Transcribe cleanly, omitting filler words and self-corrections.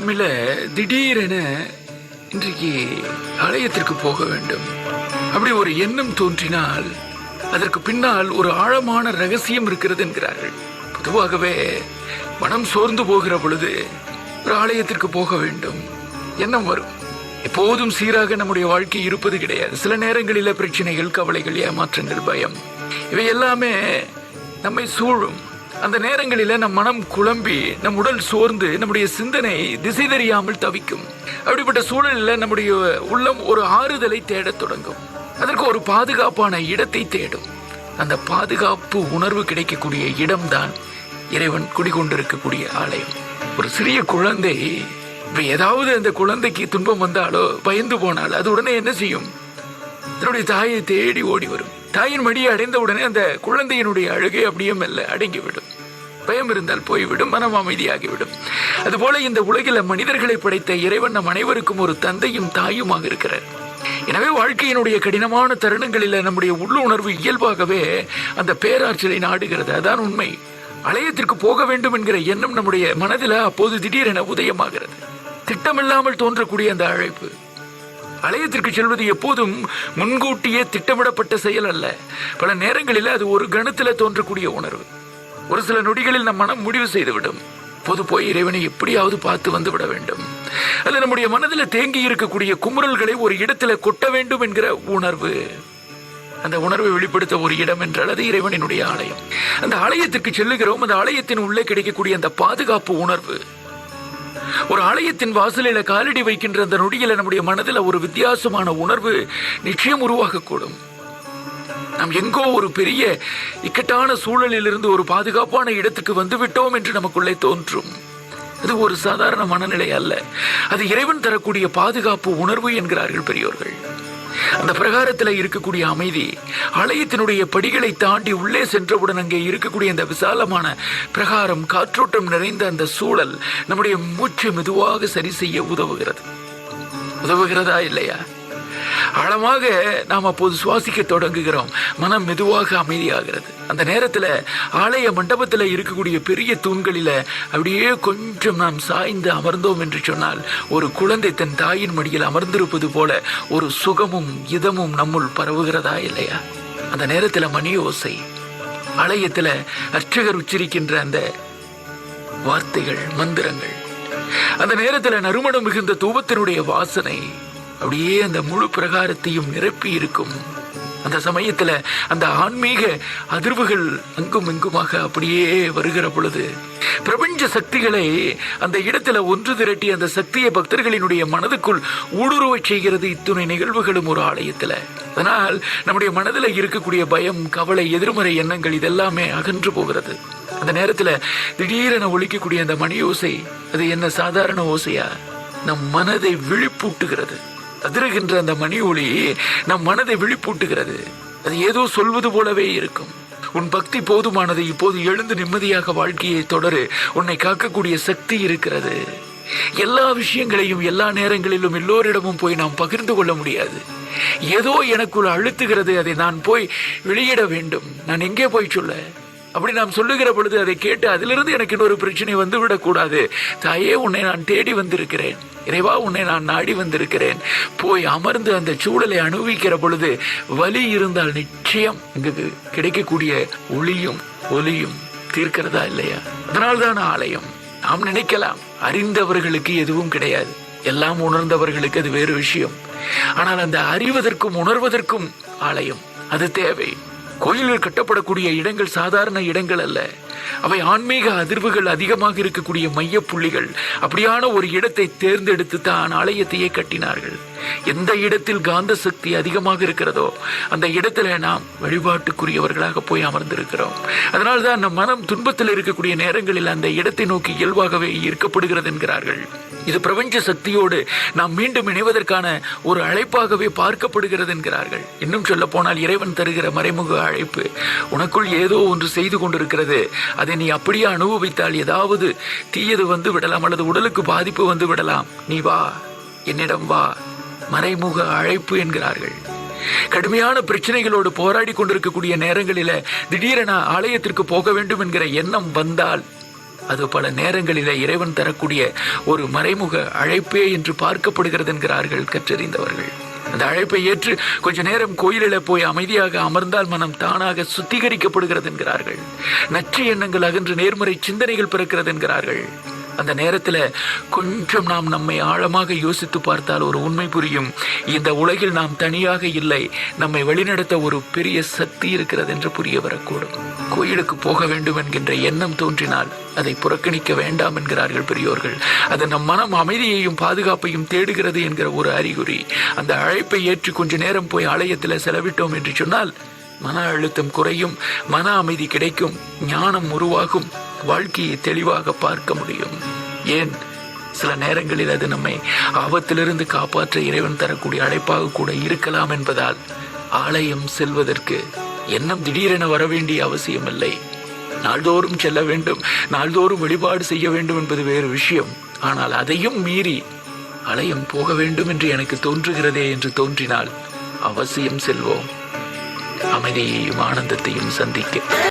நம்மள திடீரென இன்றைக்கு ஆலயத்திற்கு போக வேண்டும் அப்படி ஒரு எண்ணம் தோன்றினால் அதற்கு பின்னால் ஒரு ஆழமான ரகசியம் இருக்கிறது என்கிறார்கள். பொதுவாகவே மனம் சோர்ந்து போகிற பொழுது ஒரு ஆலயத்திற்கு போக வேண்டும் எண்ணம் வரும். எப்போதும் சீராக நம்முடைய வாழ்க்கை இருப்பது கிடையாது. சில நேரங்களில் பிரச்சனைகள், கவலைகள், ஏமாற்றங்கள், பயம் இவை எல்லாமே நம்மை சூழும். அந்த நேரங்களில் நம் மனம் குழம்பி நம் உடல் சோர்ந்து நம்முடைய சிந்தனை திசை தெரியாமல் தவிக்கும். அப்படிப்பட்ட சூழலில் நம்முடைய உள்ளம் ஒரு ஆறுதலை தேடத் தொடங்கும். அதற்கு ஒரு பாதுகாப்பான இடத்தை தேடும். அந்த பாதுகாப்பு உணர்வு கிடைக்கக்கூடிய இடம்தான் இறைவன் குடிகொண்டிருக்கக்கூடிய ஆலயம். ஒரு சிறிய குழந்தை ஏதாவது அந்த குழந்தைக்கு துன்பம் வந்தாலோ பயந்து போனால் அது உடனே என்ன செய்யும்? தன்னுடைய தாயை தேடி ஓடி வரும். தாயின் மடியை அடைந்த உடனே அந்த குழந்தையினுடைய அழுகை அப்படியே மெல்ல அடங்கிவிடும். பயம் இருந்தால் போய்விடும், மனம் அமைதியாகிவிடும். அதுபோல இந்த உலகில் மனிதர்களை படைத்த இறைவன் நம் அனைவருக்கும் ஒரு தந்தையும் தாயுமாக இருக்கிறார். எனவே வாழ்க்கையினுடைய கடினமான தருணங்களில் நம்முடைய உள்ளுணர்வு இயல்பாகவே அந்த பேராற்றலை நாடுகிறது. அதான் உண்மை. ஆலயத்திற்கு போக வேண்டும் என்கிற எண்ணம் நம்முடைய மனதில் அப்போது திடீரென உதயமாகிறது. திட்டமில்லாமல் தோன்றக்கூடிய அந்த அழைப்பு. ஆலயத்திற்கு செல்வது எப்போதும் முன்கூட்டியே திட்டமிடப்பட்ட செயல் அல்ல. பல நேரங்களில் அது ஒரு கணத்தில் தோன்றக்கூடிய உணர்வு. ஒரு சில நொடிகளில் நம் மனம் முடிவு செய்துவிடும், பொது போய் இறைவனை எப்படியாவது பார்த்து வந்து விட வேண்டும். அது நம்முடைய மனதில் தேங்கி இருக்கக்கூடிய குமுறல்களை ஒரு இடத்துல கொட்ட வேண்டும் என்கிற உணர்வு. அந்த உணர்வை வெளிப்படுத்த ஒரு இடம் என்றால் அது இறைவனினுடைய ஆலயம். அந்த ஆலயத்திற்கு செல்லுகிறோம். அந்த ஆலயத்தின் உள்ளே கிடைக்கக்கூடிய அந்த பாதுகாப்பு உணர்வு. ஒரு ஆலயத்தின் வாசலில் காலடி வைக்கின்ற அந்த நொடியில நம்முடைய மனதில் ஒரு வித்தியாசமான உணர்வு நிச்சயம் உருவாகக்கூடும். நாம் எங்கோ ஒரு பெரிய இக்கட்டான சூழலில் இருந்து ஒரு பாதுகாப்பான இடத்துக்கு வந்துவிட்டோம் என்று நமக்குள்ளே தோன்றும். அது ஒரு சாதாரண மனநிலை அல்ல. அது இறைவன் தரக்கூடிய பாதுகாப்பு உணர்வு என்கிறார்கள் பெரியோர்கள். அந்த பிரகாரத்தில் இருக்கக்கூடிய அமைதி, ஆலயத்தினுடைய படிகளை தாண்டி உள்ளே சென்றவுடன் அங்கே இருக்கக்கூடிய அந்த விசாலமான பிரகாரம், காற்றோட்டம் நிறைந்த அந்த சூழல் நம்முடைய மூச்சை மெதுவாக சரி செய்ய உதவுகிறதா இல்லையா? ஆழமாக நாம் அப்போது சுவாசிக்க தொடங்குகிறோம். மனம் மெதுவாக அமைதியாகிறது. அந்த நேரத்தில் ஆலய மண்டபத்தில் இருக்கக்கூடிய பெரிய தூண்களில் அப்படியே கொஞ்சம் நாம் சாய்ந்து அமர்ந்தோம் என்று சொன்னால் ஒரு குழந்தை தன் தாயின் மடியில் அமர்ந்திருப்பது போல ஒரு சுகமும் இதமும் நம்முள் பரவுகிறதா இல்லையா? அந்த நேரத்தில் மணி ஓசை, ஆலயத்தில் அர்ச்சகர் உச்சரிக்கின்ற அந்த வார்த்தைகள், மந்திரங்கள், அந்த நேரத்தில் நறுமணம் மிகுந்த தூபத்தினுடைய வாசனை அப்படியே அந்த முழு பிரகாரத்தையும் நிரப்பி இருக்கும். அந்த சமயத்துல அந்த ஆன்மீக அதிர்வுகள் அங்கும் இங்குமாக அப்படியே வருகிற பொழுது பிரபஞ்ச சக்திகளை அந்த இடத்துல ஒன்று திரட்டி அந்த சக்தியை பக்தர்களினுடைய மனதுக்குள் ஊடுருவச் செய்கிறது இத்துணை நிகழ்வுகளும் ஒரு ஆலயத்துல. அதனால் நம்முடைய மனதில் இருக்கக்கூடிய பயம், கவலை, எதிர்மறை எண்ணங்கள் இதெல்லாமே அகன்று போகிறது. அந்த நேரத்துல திடீரென ஒலிக்கக்கூடிய அந்த மணி ஓசை, அது என்ன சாதாரண ஓசையா? நம் மனதை விழிப்பூட்டுகிறது. அதிருகின்ற அந்த மணி ஒளி நம் மனதை விழிப்பூட்டுகிறது. அது ஏதோ சொல்வது போலவே இருக்கும். உன் பக்தி போதுமானது, இப்போது எழுந்து நிம்மதியாக வாழ்க்கையை தொடரு, உன்னை காக்கக்கூடிய சக்தி இருக்கிறது. எல்லா விஷயங்களையும் எல்லா நேரங்களிலும் எல்லோரிடமும் போய் நாம் பகிர்ந்து கொள்ள முடியாது. ஏதோ எனக்குள் அழுத்துகிறது, அதை நான் போய் வெளியிட வேண்டும். நான் எங்கே போய் சொல்ல? அப்படி நாம் சொல்லுகிற பொழுது அதை கேட்டு அதிலிருந்து எனக்கு இன்னொரு பிரச்சனை வந்துவிடக்கூடாது. தாயே, உன்னை நான் தேடி வந்திருக்கிறேன். இறைவா, உன்னை நான் நாடி வந்திருக்கிறேன். போய் அமர்ந்து அந்த சூழலை அனுபவிக்கிற பொழுது வலி இருந்தால் நிச்சயம் இங்கு கிடைக்கக்கூடிய ஒளியும் ஒலியும் தீர்க்கிறதா இல்லையா? அதனால்தான் ஆலயம். நாம் நினைக்கலாம் அறிந்தவர்களுக்கு எதுவும் கிடையாது, எல்லாம் உணர்ந்தவர்களுக்கு அது வேறு விஷயம். ஆனால் அந்த அறிவதற்கும் உணர்வதற்கும் ஆலயம் அது தேவை. கோயில்கள் கட்டப்படக்கூடிய இடங்கள் சாதாரண இடங்கள் அல்ல. அவை ஆன்மீக அதிர்வுகள் அதிகமாக இருக்கக்கூடிய மைய புள்ளிகள். அப்படியான ஒரு இடத்தை தேர்ந்தெடுத்து தான் ஆலயத்தையே கட்டினார்கள். எந்த இடத்தில் காந்த சக்தி அதிகமாக இருக்கிறதோ அந்த இடத்துல நாம் வழிபாட்டுக்குரியவர்களாக போய் அமர்ந்திருக்கிறோம். அதனால்தான் நம் மனம் துன்பத்தில் இருக்கக்கூடிய நேரங்களில் அந்த இடத்தை நோக்கி இயல்பாகவே ஈர்க்கப்படுகிறது என்கிறார்கள். இது பிரபஞ்ச சக்தியோடு நாம் மீண்டும் இணைவதற்கான ஒரு அழைப்பாகவே பார்க்கப்படுகிறது என்கிறார்கள். இன்னும் சொல்ல போனால் இறைவன் தருகிற மறைமுக அழைப்பு. உனக்குள் ஏதோ ஒன்று செய்து கொண்டிருக்கிறது, அதை நீ அப்படியே அனுபவித்தால் ஏதாவது தீயது வந்து விடலாம் அல்லது உடலுக்கு பாதிப்பு வந்து விடலாம். நீ வா, என்னிடம் வா. மறைமுக அழைப்பு என்கிறார்கள். கடுமையான பிரச்சனைகளோடு போராடி கொண்டிருக்கக்கூடிய நேரங்களில திடீரென ஆலயத்திற்கு போக வேண்டும் என்கிற எண்ணம் வந்தால் அது பல நேரங்களில் இறைவன் தரக்கூடிய ஒரு மறைமுக அழைப்பே என்று பார்க்கப்படுகிறது என்கிறார்கள் கற்றறிந்தவர்கள். அந்த அழைப்பை ஏற்று கொஞ்ச நேரம் கோயிலில் போய் அமைதியாக அமர்ந்தால் மனம் தானாக சுத்திகரிக்கப்படுகிறது என்கிறார்கள். நச்சு எண்ணங்கள் அகன்று நேர்மறை சிந்தனைகள் பிறக்கிறது என்கிறார்கள். அந்த நேரத்தில் கொஞ்சம் நாம் நம்மை ஆழமாக யோசித்து பார்த்தால் ஒரு உண்மை புரியும். இந்த உலகில் நாம் தனியாக இல்லை, நம்மை வழிநடத்த ஒரு பெரிய சக்தி இருக்கிறது என்று புரிய வரக்கூடும். கோயிலுக்கு போக வேண்டும் என்கின்ற எண்ணம் தோன்றினால் அதை புறக்கணிக்க வேண்டாம் என்கிறார்கள் பெரியோர்கள். அது நம் மனம் அமைதியையும் பாதுகாப்பையும் தேடுகிறது என்கிற ஒரு அறிகுறி. அந்த அழைப்பை ஏற்று கொஞ்ச நேரம் போய் ஆலயத்தில் செலவிட்டோம் என்று சொன்னால் மன அழுத்தம் குறையும், மன அமைதி கிடைக்கும், ஞானம் உருவாகும், வாழ்க்கையை தெளிவாக பார்க்க முடியும். ஏன் சில நேரங்களில் அது நம்மை ஆபத்திலிருந்து காப்பாற்ற இறைவன் தரக்கூடிய அழைப்பாக கூட இருக்கலாம் என்பதால் ஆலயம் செல்வதற்கு எண்ணம் திடீரென வர வேண்டிய அவசியமில்லை. நாள்தோறும் செல்ல வேண்டும், நாள்தோறும் வழிபாடு செய்ய வேண்டும் என்பது வேறு விஷயம். ஆனால் அதையும் மீறி ஆலயம் போக வேண்டும் என்று எனக்கு தோன்றுகிறதே என்று தோன்றினால் அவசியம் செல்வோம், அமைதியையும் ஆனந்தத்தையும் சந்திக்க.